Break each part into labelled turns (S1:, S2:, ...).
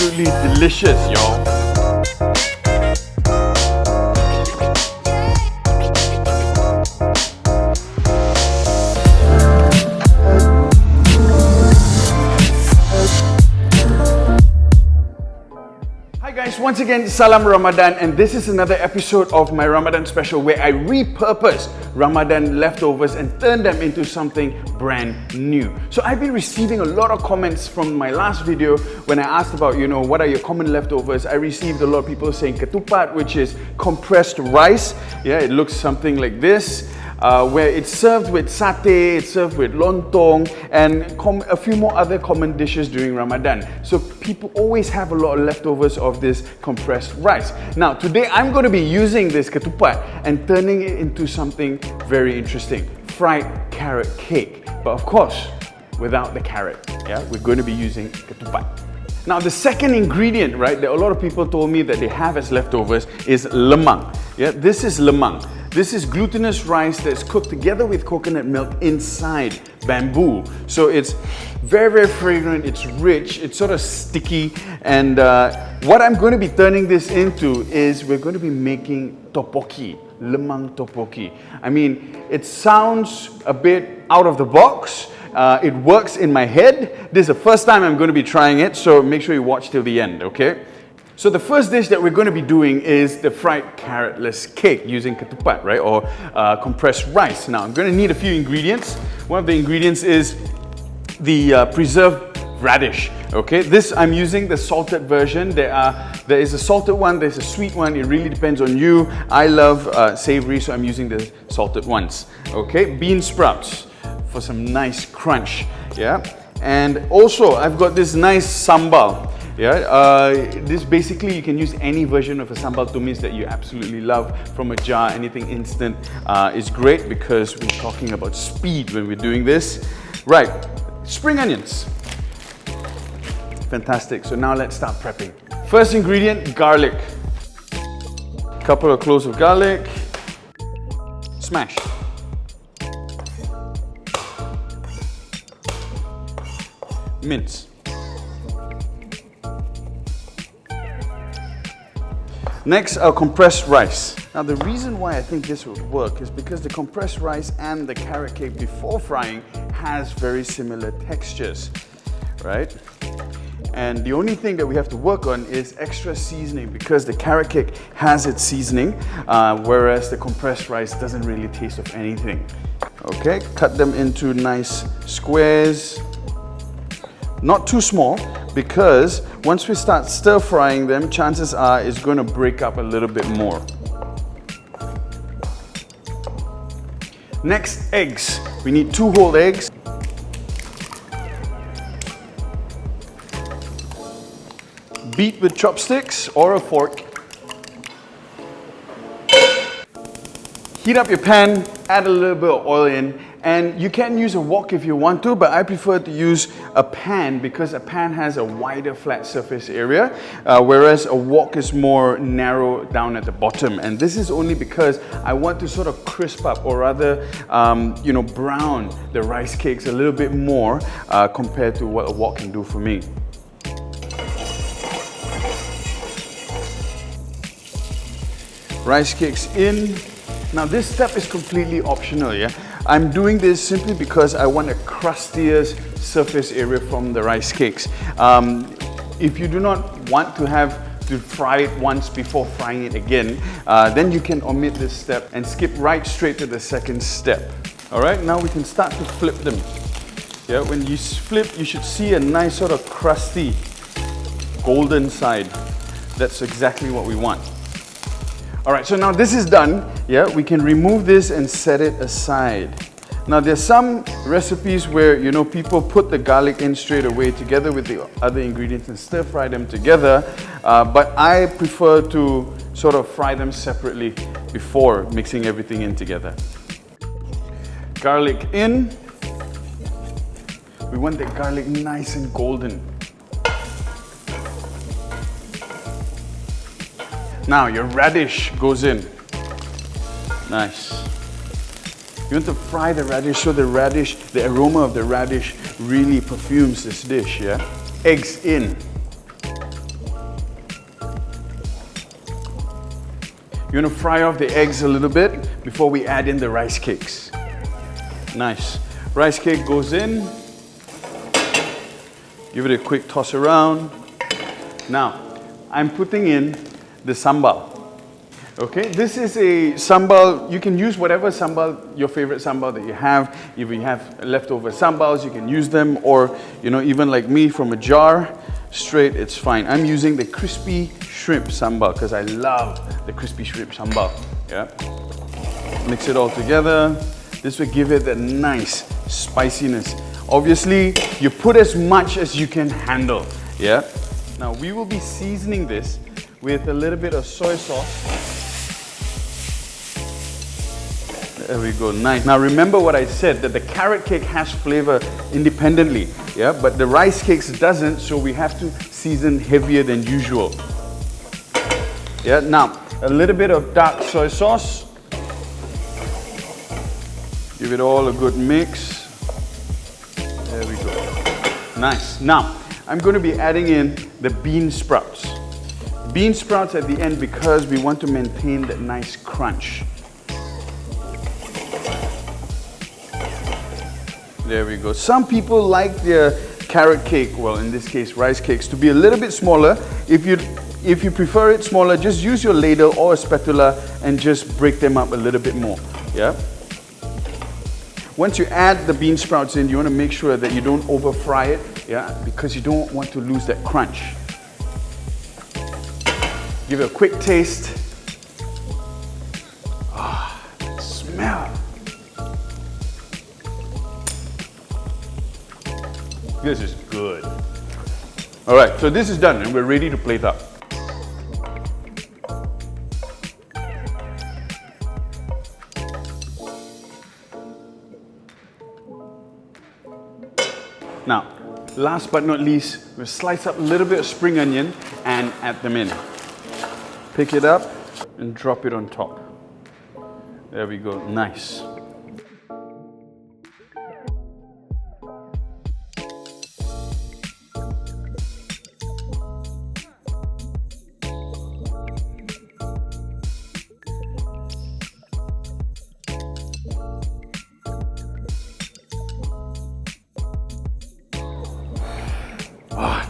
S1: absolutely delicious, y'all. Once again, Salam Ramadan, and this is another episode of my Ramadan special where I repurpose Ramadan leftovers and turn them into something brand new. So I've been receiving a lot of comments from my last video when I asked about, what are your common leftovers. I received a lot of people saying ketupat, which is compressed rice. Yeah, it looks something like this. Where it's served with satay, it's served with lontong, and a few more other common dishes during Ramadan. So people always have a lot of leftovers of this compressed rice. Now today I'm going to be using this ketupat and turning it into something very interesting. Fried carrot cake. But of course, without the carrot. Yeah, we're going to be using ketupat. Now the second ingredient, right, that a lot of people told me that they have as leftovers is lemang. Yeah, this is lemang. This is glutinous rice that's cooked together with coconut milk inside bamboo. So it's very, very fragrant, it's rich, it's sort of sticky. And what I'm going to be turning this into is we're going to be making tteokbokki, lemang tteokbokki. I mean, it sounds a bit out of the box. It works in my head. This is the first time I'm going to be trying it, so make sure you watch till the end, okay? So the first dish that we're going to be doing is the fried carrotless cake using ketupat, right, or compressed rice. Now I'm going to need a few ingredients. One of the ingredients is the preserved radish. Okay, this I'm using the salted version. There is a salted one, there's a sweet one. It really depends on you. I love savory, so I'm using the salted ones. Okay, bean sprouts for some nice crunch. Yeah, and also I've got this nice sambal. Yeah, this basically you can use any version of a sambal tumis that you absolutely love from a jar. Anything instant is great because we're talking about speed when we're doing this. Right, spring onions. Fantastic. So now let's start prepping. First ingredient, garlic. Couple of cloves of garlic. Smash. Mince. Next, our compressed rice. Now the reason why I think this would work is because the compressed rice and the carrot cake before frying has very similar textures, right? And the only thing that we have to work on is extra seasoning because the carrot cake has its seasoning, whereas the compressed rice doesn't really taste of anything. Okay, cut them into nice squares. Not too small, because once we start stir frying them, chances are it's going to break up a little bit more. Next, eggs. We need 2 whole eggs. Beat with chopsticks or a fork. Heat up your pan, add a little bit of oil in, and you can use a wok if you want to, but I prefer to use a pan because a pan has a wider flat surface area, whereas a wok is more narrow down at the bottom. And this is only because I want to sort of crisp up, or rather, brown the rice cakes a little bit more compared to what a wok can do for me. Rice cakes in. Now this step is completely optional, yeah? I'm doing this simply because I want a crustier surface area from the rice cakes. If you do not want to have to fry it once before frying it again, then you can omit this step and skip right straight to the second step. All right, now we can start to flip them. Yeah, when you flip, you should see a nice sort of crusty golden side. That's exactly what we want. All right, so now this is done. Yeah, we can remove this and set it aside. Now there's some recipes where, people put the garlic in straight away together with the other ingredients and stir fry them together. But I prefer to sort of fry them separately before mixing everything in together. Garlic in. We want the garlic nice and golden. Now your radish goes in. Nice. You want to fry the radish so the aroma of the radish really perfumes this dish, yeah? Eggs in. You want to fry off the eggs a little bit before we add in the rice cakes. Nice. Rice cake goes in. Give it a quick toss around. Now, I'm putting in the sambal. Okay, this is a sambal. You can use whatever sambal, your favorite sambal that you have. If you have leftover sambals, you can use them, or even like me, from a jar, straight, it's fine. I'm using the crispy shrimp sambal because I love the crispy shrimp sambal. Yeah. Mix it all together. This will give it that nice spiciness. Obviously, you put as much as you can handle. Yeah. Now we will be seasoning this with a little bit of soy sauce. There we go, nice. Now remember what I said, that the carrot cake has flavor independently, yeah, but the rice cakes doesn't, so we have to season heavier than usual. Yeah, now a little bit of dark soy sauce. Give it all a good mix. There we go. Nice. Now, I'm going to be adding in the bean sprouts. Bean sprouts at the end because we want to maintain that nice crunch. There we go. Some people like their carrot cake, well in this case rice cakes, to be a little bit smaller. If you prefer it smaller, just use your ladle or a spatula and just break them up a little bit more. Yeah. Once you add the bean sprouts in, you want to make sure that you don't over fry it, yeah, because you don't want to lose that crunch. Give it a quick taste. Ah, smell. This is good. All right, so this is done and we're ready to plate up. Now, last but not least, we'll slice up a little bit of spring onion and add them in. Pick it up and drop it on top. There we go, nice.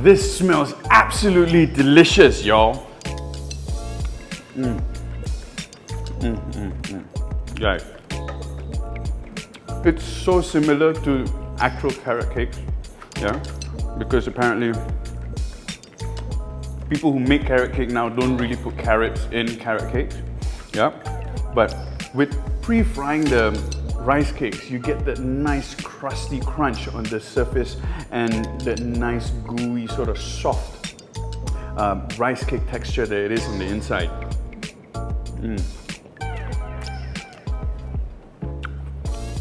S1: This smells absolutely delicious, y'all. Guys, it's so similar to actual carrot cakes, yeah, because apparently people who make carrot cake now don't really put carrots in carrot cakes, yeah, but with pre-frying the rice cakes, you get that nice crusty crunch on the surface and that nice gooey sort of soft rice cake texture that it is on the inside.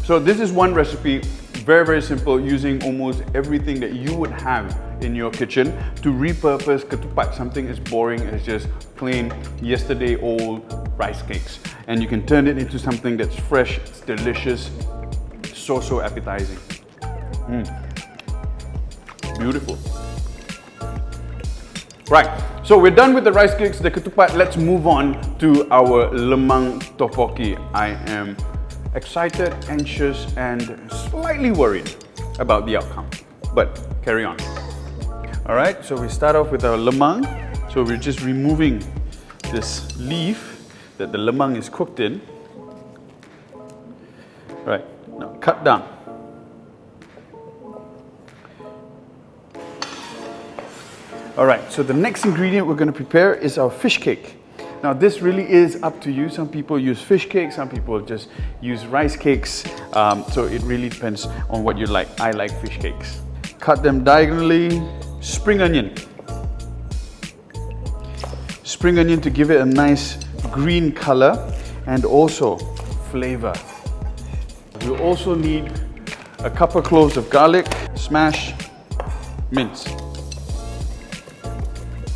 S1: So this is one recipe, very, very simple, using almost everything that you would have in your kitchen to repurpose ketupat, something as boring as just plain yesterday old rice cakes. And you can turn it into something that's fresh, it's delicious, so appetizing. Beautiful. Right, so we're done with the rice cakes, the ketupat. Let's move on to our lemang tteokbokki. I am excited, anxious, and slightly worried about the outcome, but carry on. All right, so we start off with our lemang. So we're just removing this leaf that the lemang is cooked in. Right, now cut down. All right, so the next ingredient we're going to prepare is our fish cake. Now this really is up to you. Some people use fish cakes, some people just use rice cakes. So it really depends on what you like. I like fish cakes. Cut them diagonally. Spring onion. Spring onion to give it a nice green color and also flavor. We'll also need a couple cloves of garlic, smash, mince.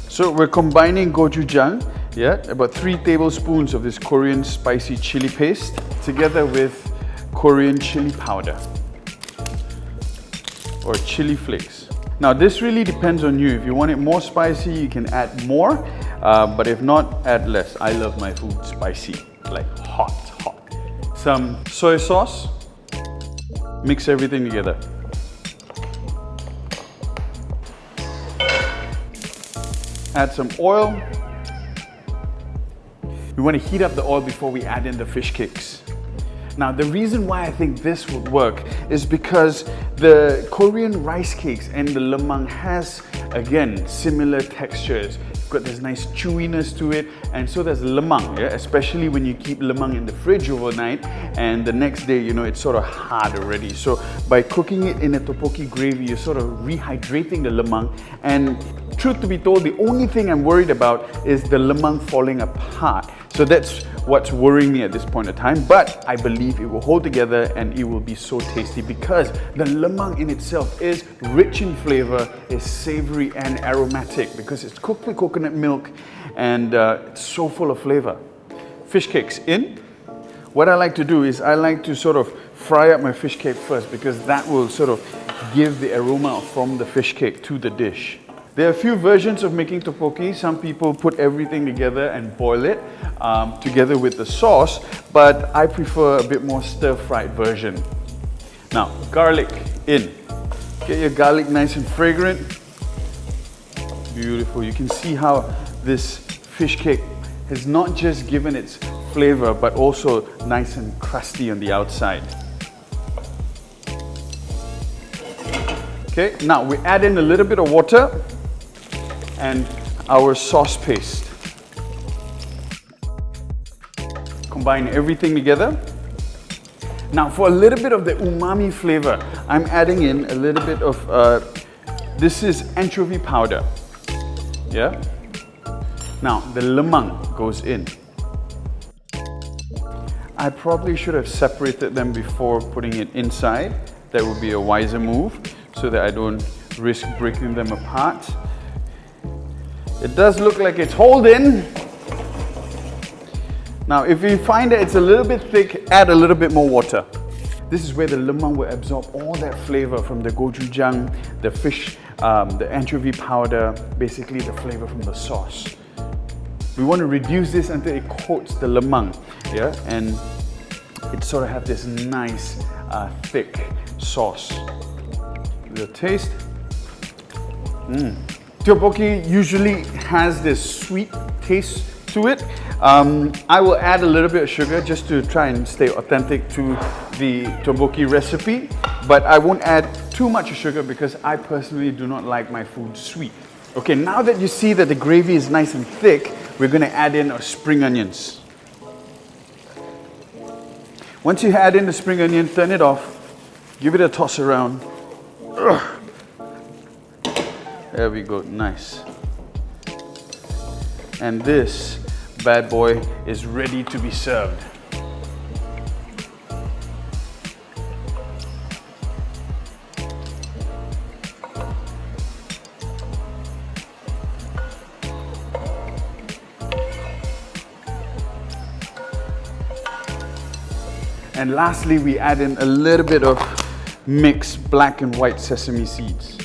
S1: So we're combining gochujang, yeah, about 3 tablespoons of this Korean spicy chili paste together with Korean chili powder or chili flakes. Now this really depends on you. If you want it more spicy, you can add more, but if not, add less. I love my food spicy, like hot. Some soy sauce, mix everything together. Add some oil. We want to heat up the oil before we add in the fish cakes. Now, the reason why I think this would work is because the Korean rice cakes and the lemang has, again, similar textures. You've got this nice chewiness to it, and so does lemang, yeah? Especially when you keep lemang in the fridge overnight and the next day, you know, it's sort of hard already. So by cooking it in a tteokbokki gravy, you're sort of rehydrating the lemang. And truth to be told, the only thing I'm worried about is the lemang falling apart. So that's what's worrying me at this point in time, but I believe it will hold together and it will be so tasty because the lemang in itself is rich in flavor, is savory and aromatic because it's cooked with coconut milk and it's so full of flavor. Fish cakes in. What I like to do is I like to sort of fry up my fish cake first because that will sort of give the aroma from the fish cake to the dish. There are a few versions of making tteokbokki. Some people put everything together and boil it together with the sauce, but I prefer a bit more stir-fried version. Now, garlic in. Get your garlic nice and fragrant. Beautiful. You can see how this fish cake has not just given its flavor, but also nice and crusty on the outside. Okay, now we add in a little bit of water and our sauce paste. Combine everything together. Now for a little bit of the umami flavor, I'm adding in a little bit of, this is anchovy powder. Yeah? Now the lemang goes in. I probably should have separated them before putting it inside. That would be a wiser move so that I don't risk breaking them apart. It does look like it's holding. Now, if you find that it's a little bit thick, add a little bit more water. This is where the lemang will absorb all that flavor from the gochujang, the fish, the anchovy powder, basically the flavor from the sauce. We want to reduce this until it coats the lemang, yeah, and it sort of have this nice, thick sauce. The taste. Tteokbokki usually has this sweet taste to it. I will add a little bit of sugar just to try and stay authentic to the tteokbokki recipe, but I won't add too much sugar because I personally do not like my food sweet. Okay, now that you see that the gravy is nice and thick, we're going to add in our spring onions. Once you add in the spring onion, turn it off, give it a toss around. There we go, nice. And this bad boy is ready to be served. And lastly, we add in a little bit of mixed black and white sesame seeds.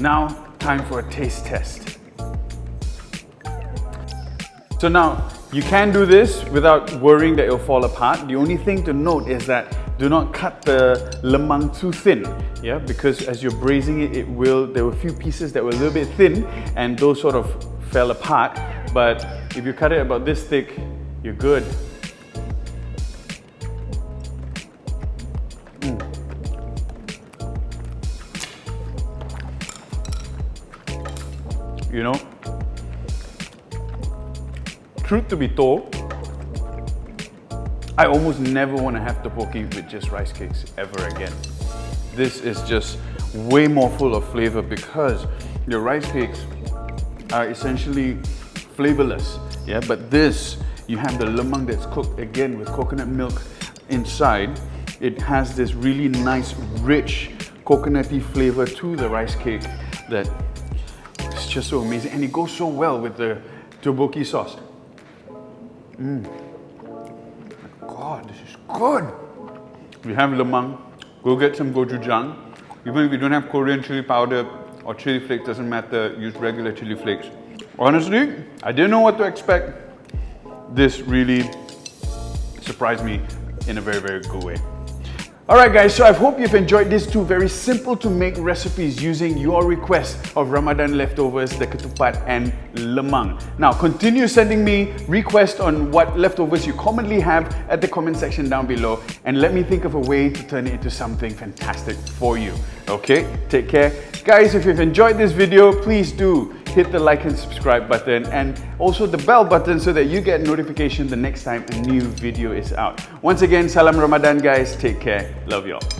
S1: Now, time for a taste test. So now, you can do this without worrying that it'll fall apart. The only thing to note is that do not cut the lemang too thin, yeah, because as you're braising it, there were a few pieces that were a little bit thin and those sort of fell apart. But if you cut it about this thick, you're good. You know, truth to be told, I almost never want to have tteokbokki with just rice cakes ever again. This is just way more full of flavor because your rice cakes are essentially flavorless. Yeah, but this, you have the lemang that's cooked again with coconut milk inside. It has this really nice, rich, coconutty flavor to the rice cake that it's just so amazing, and it goes so well with the tteokbokki sauce. God, this is good. We have lemang. Go get some gochujang. Even if you don't have Korean chili powder or chili flakes, doesn't matter. Use regular chili flakes. Honestly, I didn't know what to expect. This really surprised me in a very, very good way. Alright guys, so I hope you've enjoyed these two very simple to make recipes using your request of Ramadan leftovers, the ketupat and lemang. Now continue sending me requests on what leftovers you commonly have at the comment section down below, and let me think of a way to turn it into something fantastic for you. Okay, take care. Guys, if you've enjoyed this video, please do hit the like and subscribe button and also the bell button so that you get notification the next time a new video is out. Once again, Salam Ramadan guys, take care, love y'all.